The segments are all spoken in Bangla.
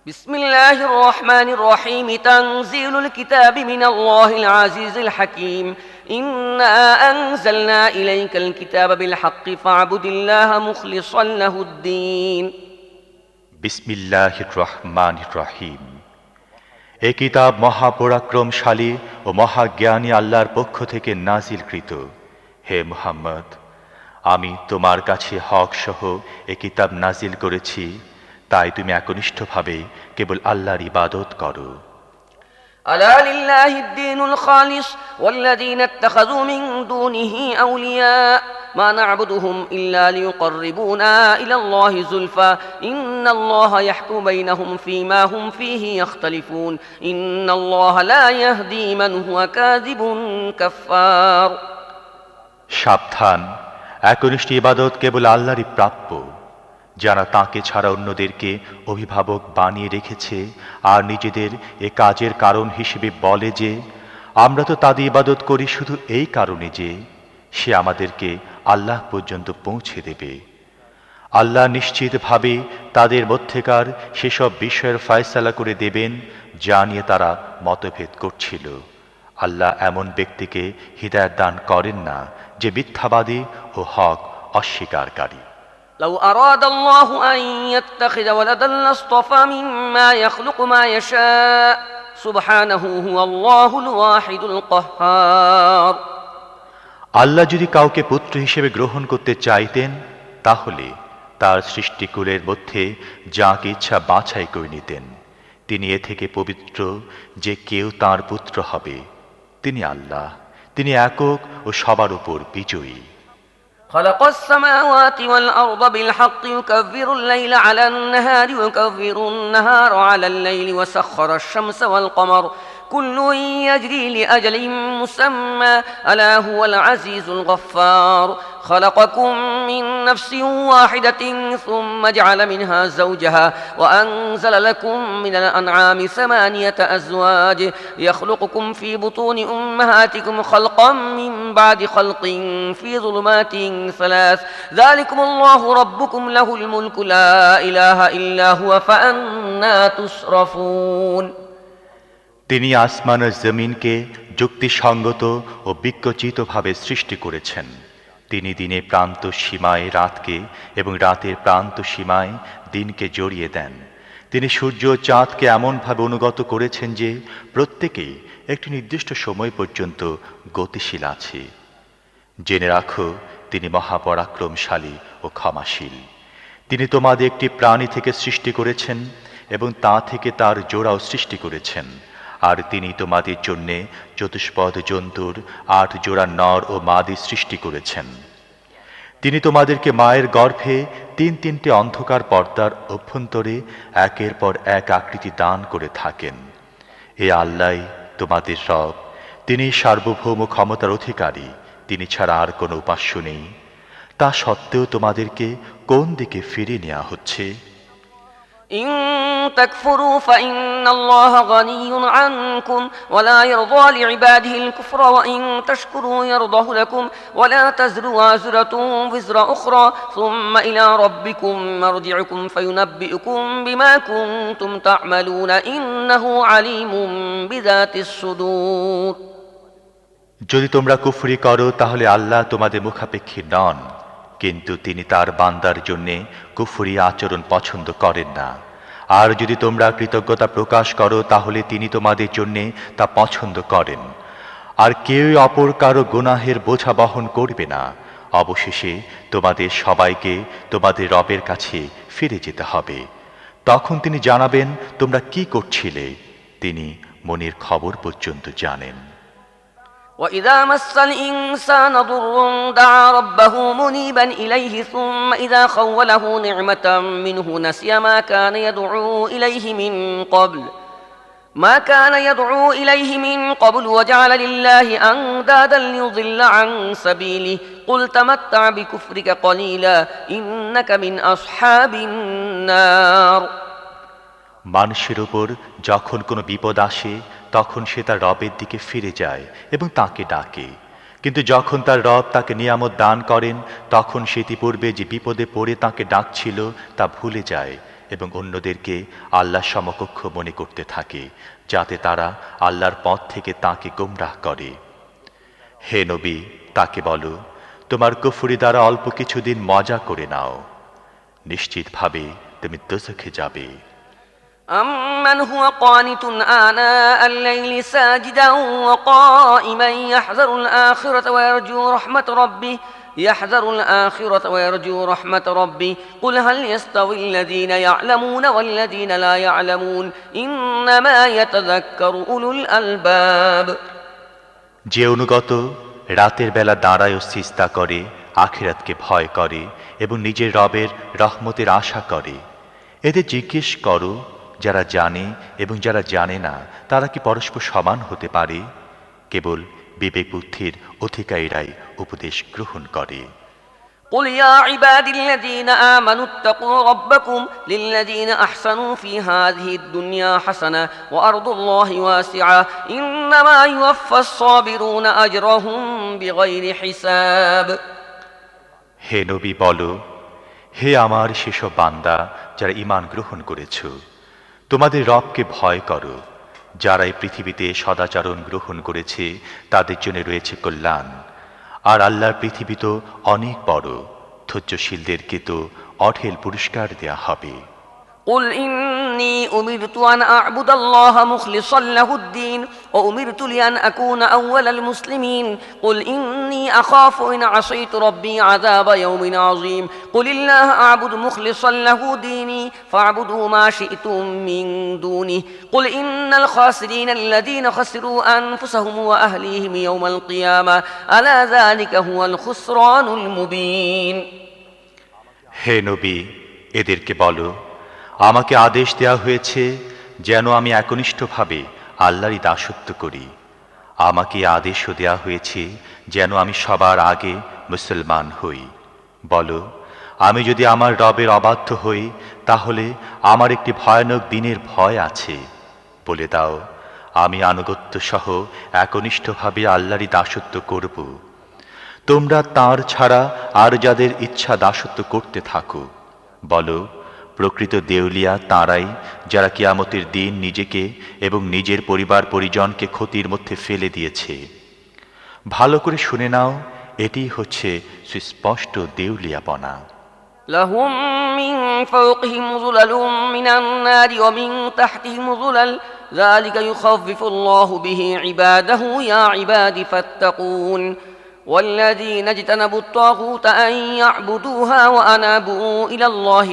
بسم الله الرحمن الرحيم تنزيل الكتاب من الله العزيز الحكيم إنا أنزلنا إليك الكتاب بالحق فاعبد الله مخلصا له الدين বিসমিল্লাহির রহমানির রহিম। এই কিতাব মহাপরাক্রমশালী ও মহাজ্ঞানী আল্লাহর পক্ষ থেকে নাজিলকৃত। হে মুহাম্মদ, আমি তোমার কাছে হক সহ এই কিতাব নাজিল করেছি, তাই তুমি একনিষ্ঠভাবে কেবল আল্লাহর ইবাদত করো। ألا لله الدين الخالص والذين اتخذوا من دونه أولياء ما نعبدهم إلا ليقربونا إلى الله زلفى إن الله يحكم بينهم فيما هم فيه يختلفون إن الله لا يهدي من هو كاذب كفار। সাবধান, একনিষ্ঠ ইবাদত কেবল আল্লাহরই প্রাপ্য, যারা তাকে ছাড়া অন্যদেরকে অভিভাবক বানিয়ে রেখেছে আর নিজেদের এ কাজের কারণ হিসেবে বলে যে আমরা তো তাদের ইবাদত করি শুধু এই কারণে যে সে আমাদেরকে আল্লাহ পর্যন্ত পৌঁছে দেবে। আল্লাহ নিশ্চিতভাবে তাদের মধ্যেকার সেসব বিষয়ের ফয়সালা করে দেবেন যা নিয়ে তারা মতভেদ করছিল। আল্লাহ এমন ব্যক্তিকে হিদায়াত দান করেন না যে মিথ্যাবাদী ও হক অস্বীকারী। لو أراد الله أن يتخذ ولدا لاصطفى مما يخلق ما يشاء سبحانه هو الله الواحد القهار। আল্লাহ যদি কাউকে পুত্র হিসেবে গ্রহণ করতে চাইতেন তাহলে তার সৃষ্টিকুলের মধ্যে যাকে ইচ্ছা বাছাই করে নিতেন। তিনি এ থেকে পবিত্র যে কেউ তার পুত্র হবে। তিনি আল্লাহ, তিনি একক ও সবার উপর বিজয়ী। خلق السماوات والأرض بالحق يكفر الليل على النهار ويكفر النهار على الليل وسخر الشمس والقمر كل يجري لأجل مسمى ألا هو العزيز الغفار خلقكم من نفس واحدة ثم جعل منها زوجها وأنزل لكم من الأنعام 8 أزواج يخلقكم في بطون أمهاتكم خلقا من بعد خلق في ظلمات 3 ذلكم الله ربكم له الملك لا إله إلا هو فأنا تصرفون। তিনি আসমান ও জমিনকে যুক্তিসঙ্গত ও বিকচিতভাবে সৃষ্টি করেছেন। তিনি দিনে প্রান্ত সীমায় রাতকে এবং রাতের প্রান্ত সীমায় দিনকে জড়িয়ে দেন। তিনি সূর্য ও চাঁদকে এমনভাবে অনুগত করেছেন যে প্রত্যেকেই একটি নির্দিষ্ট সময় পর্যন্ত গতিশীল আছে। জেনে রাখো, তিনি মহাপরাক্রমশালী ও ক্ষমাশীল। তিনি তোমাদের একটি প্রাণী থেকে সৃষ্টি করেছেন এবং তা থেকে তার জোড়াও সৃষ্টি করেছেন। আর তিনি তোমাদের জন্যে চতুষ্পদ জন্তুর 8 জোড়া নর ও মাদি সৃষ্টি করেছেন। তিনি তোমাদেরকে মায়ের গর্ভে 3 অন্ধকার পর্দার অভ্যন্তরে একের পর এক আকৃতি দান করে থাকেন। এ আল্লাহই তোমাদের রব, তিনি সার্বভৌম ক্ষমতার অধিকারী, তিনি ছাড়া আর কোনো উপাস্য নেই। তা সত্ত্বেও তোমাদেরকে কোন দিকে ফিরিয়ে নেওয়া হচ্ছে? إن تكفروا فإن الله غني عنكم ولا يرضى لعباده الكفر وإن تشكروا يرضه لكم ولا تزر وازرة وزر أخرى ثم إلى ربكم مرجعكم فينبئكم بما كنتم تعملون إنه عليم بذات الصدور। যদি তোমরা কুফরি করো তাহলে আল্লাহ তোমাদের মুখাপেক্ষী নন, কিন্তু তিনি তার বান্দার জন্যে কুফরি আচরণ পছন্দ করেন না। আর যদি তোমরা কৃতজ্ঞতা প্রকাশ করো তাহলে তিনি তোমাদের জন্যে তা পছন্দ করেন। আর কেউ অপর কারো গুনাহের বোঝা বহন করবে না। অবশেষে তোমাদের সবাইকে তোমাদের রবের কাছে ফিরে যেতে হবে। তখন তিনি জানাবেন তোমরা কি করছিলে। তিনি মনের খবর পর্যন্ত জানেন। وإذا مس الإنسان ضر دعا ربه منيبا إليه ثم إذا خوله نعمة منه نسي ما كان يدعو إليه من قبل وجعل لله أندادا ليضل عن سبيله قل تمتع بكفرك قليلا إنك من أصحاب النار। মানুষের উপর যখন কোনো বিপদ আসে তখন সে তার রবের দিকে ফিরে যায় এবং তাকে ডাকে, কিন্তু যখন তার রব তাকে নিয়ামত দান করেন তখন সে ইতিপূর্বে যে বিপদে পড়ে তাকে ডাকছিল তা ভুলে যায় এবং অন্যদেরকে আল্লাহ সমকক্ষ মনে করতে থাকে, যাতে তারা আল্লাহর পথ থেকে তাকে গোমরাহ করে। হে নবী, তাকে বলো, তোমার কুফরি দ্বারা অল্প কিছুদিন মজা করে নাও, নিশ্চিতভাবে তুমি দোজখে যাবে। أمن هو قانت آناء الليل ساجدا وقائما يحذر الآخرة ويرجو رحمة ربه قل هل يستوي الذين يعلمون والذين لا يعلمون إنما يتذكر أولو الألباب। যে অনুগত রাতের বেলা দাঁড়ায় ও সিজদা করে, আখিরাতকে ভয় করে এবং নিজের রবের রহমতের আশা করে, এদের জিজ্ঞেস করো, যারা জানে এবং যারা জানে না তারা কি পরস্পর সমান হতে পারে? কেবল বিবেক বুদ্ধির অধিকারীরাই উপদেশ গ্রহণ করে। قل يا عبادي الذين آمنوا اتقوا ربكم للذين أحسنوا في هذه الدنيا حسنة وأرض الله واسعة إنما يوفى الصابرون أجرهم بغير حساب। হে নবী, বলো, হে আমার সেসব বান্দা যারা ঈমান গ্রহণ করেছ, তোমাদের রবকে ভয় করো। যারা এই পৃথিবীতে সদাচরণ গ্রহণ করেছে তাদের জন্য রয়েছে কল্যাণ, আর আল্লাহর পৃথিবী তো অনেক বড়, ধৈর্যশীলদেরকে তো অঢেল পুরস্কার দেয়া হবে। قل إني أمرت أن أعبد الله مخلصا له الدين وأمرت لأن أكون أول المسلمين قل إني أخاف إن عصيت ربي عذاب يوم عظيم قل الله أعبد مخلصا له ديني فاعبدوا ما شئتم من دونه قل إن الخاسرين الذين خسروا أنفسهم وأهليهم يوم القيامة ألا ذلك هو الخسران المبين। হে নবী, এদেরকে বলো, আমাকে আদেশ দেয়া হয়েছে যেন আমি একনিষ্ঠভাবে আল্লাহরই দাসত্ব করি। আমাকে আদেশও দেয়া হয়েছে যেন আমি সবার আগে মুসলমান হই। বলো, আমি যদি আমার রবের অবাধ্য হই তাহলে আমার একটি ভয়ানক দিনের ভয় আছে। বলে দাও, আমি আনুগত্য সহ একনিষ্ঠভাবে আল্লাহরই দাসত্ব করব। তোমরা তাঁর ছাড়া আর যাদের ইচ্ছা দাসত্ব করতে থাকো। বলো, প্রকৃত দেউলিয়া তাঁরাই যারা কিয়ামতের দিন নিজেকে এবং নিজের পরিবার পরিজনকে ক্ষতির মধ্যে ফেলে দিয়েছে। ভালো করে শুনে নাও, এটি হচ্ছে সুস্পষ্ট দেউলিয়াপনা। لهم من فوقهم ظلل من النار ومن تحتهم ظلل ذلك يخفف الله به عباده يا عباد فاتقون والذين اجتنبوا الطاغوت أن يعبدوها وأنابوا إلى الله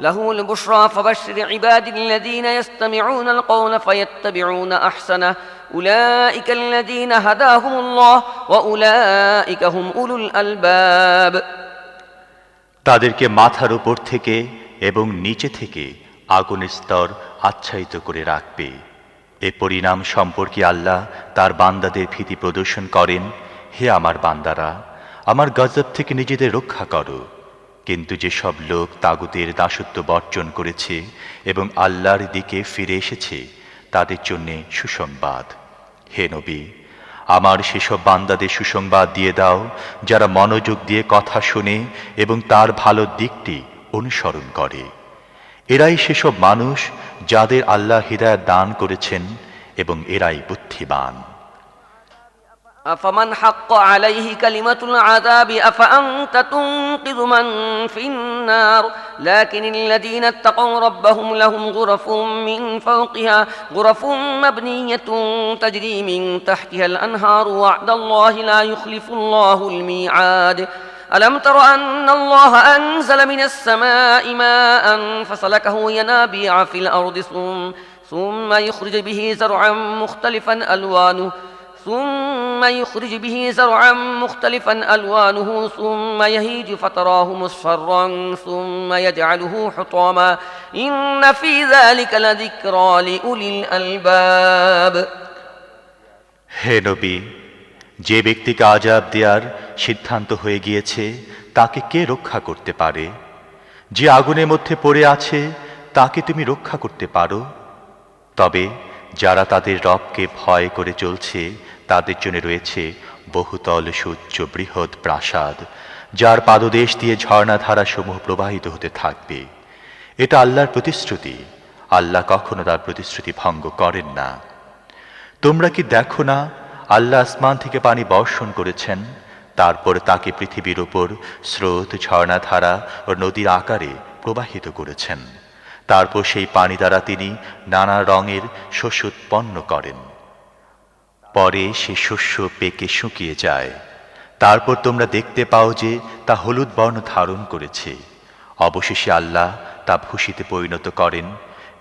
له البشرى فبشر عبادي الذين يستمعون القول فيتبعون أحسنه أولئك الذين هداهم الله وأولئك هم أولو الألباب। তাদেরকে মাথার উপর থেকে এবং নিচে থেকে আগুনের স্তর আচ্ছাদিত করে রাখবে। এ পরিণাম সম্পর্কে আল্লাহ তার বান্দাদের ভীতি প্রদর্শন করেন। হে আমার বান্দারা, আমার গজব থেকে নিজেদের রক্ষা করো। কিন্তু যেসব লোক তাগুতের দাসত্ব বর্জন করেছে এবং আল্লাহর দিকে ফিরে এসেছে তাদের জন্য সুসংবাদ। হে নবী, আমার সেসব বান্দাদের সুসংবাদ দিয়ে দাও যারা মনোযোগ দিয়ে কথা শুনে এবং তার ভালো দিকটি অনুসরণ করে। এরাই সেসব মানুষ যাদের আল্লাহ হিদায়াত দান করেছেন এবং এরাই বুদ্ধিমান। أفمن حق عليه كلمة العذاب أفأنت تنقذ من في النار لكن الذين اتقوا ربهم لهم غرف من فوقها غرف مبنية تجري من تحتها الأنهار وعد الله لا يخلف الله الميعاد ألم تر أن الله أنزل من السماء ماء فسلكه ينابيع في الأرض ثم يخرج به زرعا مختلفا ألوانه ثم يهيج فتراه مصفرا ثم يجعله حطاما إن في ذلك لذكرى لأولي الألباب। হে নবী, যে ব্যক্তিকে আযাব দেওয়ার সিদ্ধান্ত হয়ে গিয়েছে তাকে কে রক্ষা করতে পারে? যে আগুনের মধ্যে পড়ে আছে তাকে তুমি রক্ষা করতে পারো? তবে যারা তাদের রবকে ভয় করে চলছে তাদের জন্য রয়েছে বহুতল সুউচ্চ বৃহৎ প্রাসাদ, যার পাদদেশ দিয়ে ঝর্ণাধারা সমূহ প্রবাহিত হতে থাকবে। এটা আল্লাহর প্রতিশ্রুতি। আল্লাহ কখনো তার প্রতিশ্রুতি ভঙ্গ করেন না। তোমরা কি দেখো না, আল্লাহ আসমান থেকে পানি বর্ষণ করেছেন, তারপর তাকে পৃথিবীর উপর স্রোত, ঝর্ণাধারা ও নদীর আকারে প্রবাহিত করেছেন। তারপর সেই পানি দ্বারা তিনি নানা রঙের শস্য উৎপন্ন করেন। পরে সে শস্য পেকে শুকিয়ে যায়। তারপর তোমরা দেখতে পাও যে তা হলুদ বর্ণ ধারণ করেছে। অবশেষে আল্লাহ তা ভূষিতে পরিণত করেন।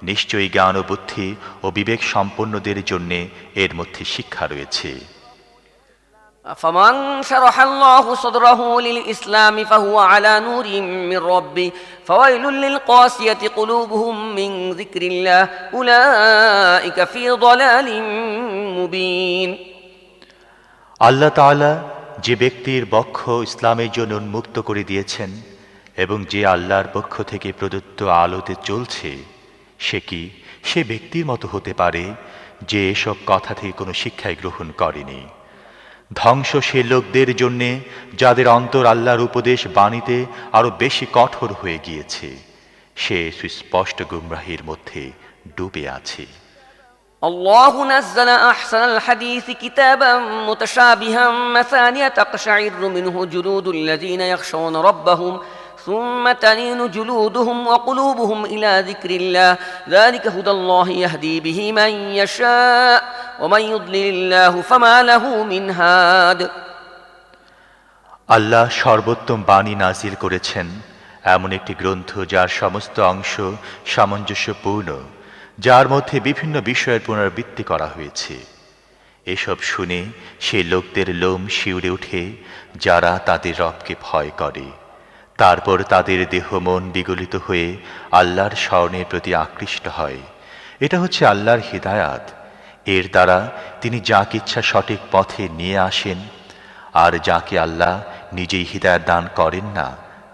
নিশ্চয়ই জ্ঞান ও বুদ্ধি ও বিবেক সম্পন্নদের জন্যে এর মধ্যে শিক্ষা রয়েছে। فمن شرح الله صدره للإسلام فهو على نور من ربه فويل للقاسية قلوبهم من ذكر الله أولئك في ضلال مبين। আল্লাহ তাআলা যে ব্যক্তির বক্ষ ইসলামের জন্য উন্মুক্ত করে দিয়েছেন এবং যে আল্লাহর পক্ষ থেকে প্রদত্ত আলোতে চলছে, সে ব্যক্তির মতো হতে পারে যে এসব কথা থেকে কোনো শিক্ষাই গ্রহণ করেনি। ধ্বংস সে লোকদের জন্যে যাদের অন্তর আল্লাহর উপদেশ বাণীতে আরো বেশি কঠোর হয়ে গিয়েছে। সে সুস্পষ্ট গুমরাহির মধ্যে ডুবে আছে। الله نزل أحسن الحديث كتابا متشابها مثانية تقشعر منه جلود الذين يخشون ربهم ثم تلين جلودهم وقلوبهم إلى ذكر الله ذلك هدى الله يهدي به من يشاء ومن يضلل الله فما له من هاد। আল্লাহ সর্বোত্তম বাণী নাজিল করেছেন, এমন একটি গ্রন্থ যার সমস্ত অংশ সামঞ্জস্যপূর্ণ, যার মধ্যে বিভিন্ন বিষয়ের পুনরাবৃত্তি করা হয়েছে। এসব শুনে সেই লোকদের লোম শিউরে ওঠে যারা তাদের রবকে ভয় করে। তারপর তাদের দেহ মন বিগলিত হয়ে আল্লাহর স্মরণের প্রতি আকৃষ্ট হয়। এটা হচ্ছে আল্লাহর হিদায়াত। এর দ্বারা তিনি যাকে ইচ্ছা সঠিক পথে নিয়ে আসেন, আর যাকে আল্লাহ নিজেই হিদায়াত দান করেন না,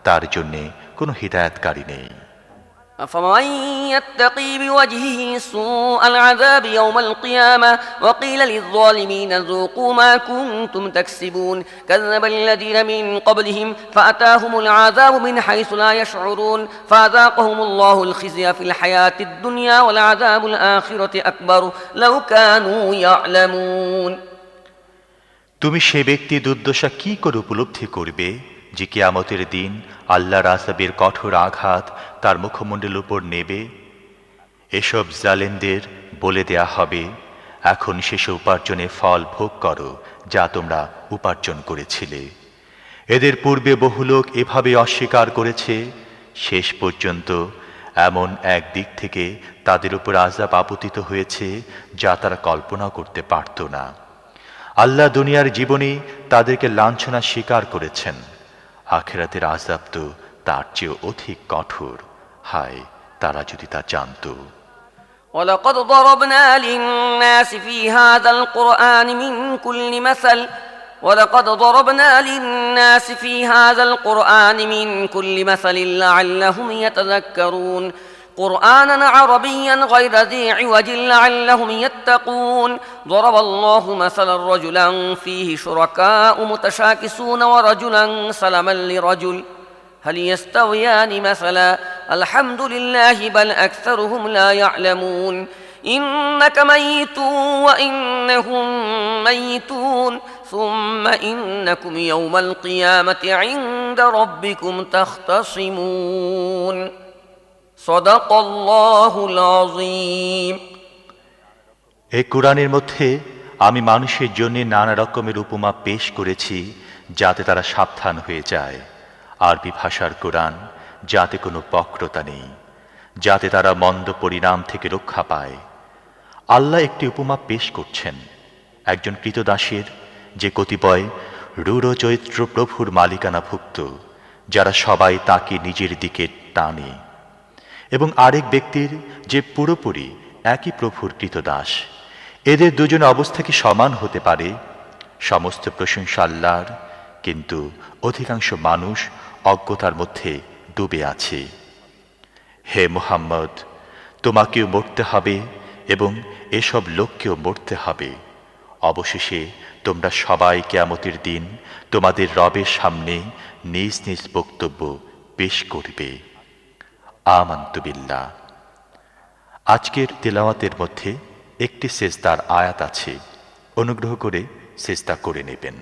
তার জন্যে কোনো হিদায়াতকারী নেই। فمن يتقي بوجهه سوء العذاب يوم القيامة وقيل للظالمين ذوقوا ما كنتم تكسبون كذب الذين من قبلهم فأتاهم العذاب من حيث لا يشعرون فأذاقهم الله الخزي في الحياة الدنيا والعذاب الآخرة أكبر لو كانوا يعلمون। তুমি সে ব্যক্তি দুর্দশা কি করে উপলব্ধি করবে যে কিয়ামতের দিন আল্লাহর আযাবের কঠোর আঘাত তার মুখমণ্ডলের উপর নেবে। এসব জালেমদের বলে দেয়া হবে, এখন শেষ উপার্জনের ফল ভোগ করো যা তোমরা উপার্জন করেছিলে। এদের পূর্বে বহু লোক এভাবে অস্বীকার করেছে। শেষ পর্যন্ত এমন এক দিক থেকে তাদের উপর আযাব আপতিত হয়েছে যা তারা কল্পনা করতে পারত না। আল্লাহ দুনিয়ার জীবনে তাদেরকে লাঞ্ছনা স্বীকার করেছেন। আখিরাতের আযাব তো তার চেয়ে অধিক কঠোর। হায়, তারা যদি তা জানত। ولقد ضربنا للناس في هذا القرآن من كل مثل ولقد ضربنا للناس في هذا القرآن من كل مثل لعلهم يتذكرون قرآنا عربيا غير ذي عوج لعلهم يتقون ضرب الله مثلا رجلا فيه شركاء متشاكسون ورجلا سلما لرجل هل يستويان مثلا الحمد لله بل أكثرهم لا يعلمون إنك ميت وإنهم ميتون ثم إنكم يوم القيامة عند ربكم تختصمون صدق الله العظيم। এই কোরআনের মধ্যে আমি মানুষের জন্য নানা রকমের উপমা পেশ করেছি যাতে তারা সাবধান হয়ে যায়। আরবি ভাষার কোরআন, যাতে কোনো বক্রতা নেই, যাতে তারা মন্দ পরিণাম থেকে রক্ষা পায়। আল্লাহ একটি উপমা পেশ করছেন একজন কৃতদাসের, যে কতিপয় রূঢ় চরিত্র প্রভুর মালিকানাভুক্ত, যারা সবাই তাকে নিজের দিকে টানে, এবং আরেক ব্যক্তির যে পুরোপুরি একই প্রভুর কৃতদাস। এদের দুজন অবস্থা কি সমান হতে পারে? সমস্ত প্রশংসা আল্লাহর, কিন্তু অধিকাংশ মানুষ অজ্ঞতার মধ্যে ডুবে আছে। হে মুহাম্মদ, তোমাকেও মরতে হবে এবং এসব লোককেও মরতে হবে। অবশেষে তোমরা সবাই কিয়ামতের দিন তোমাদের রবের সামনে নিজ নিজ বক্তব্য পেশ করবে। আমানতু বিল্লাহ। আজকের তেলাওয়াতের মধ্যে একটি সেজদার আয়াত আছে, অনুগ্রহ করে সেজদা করে নেবেন।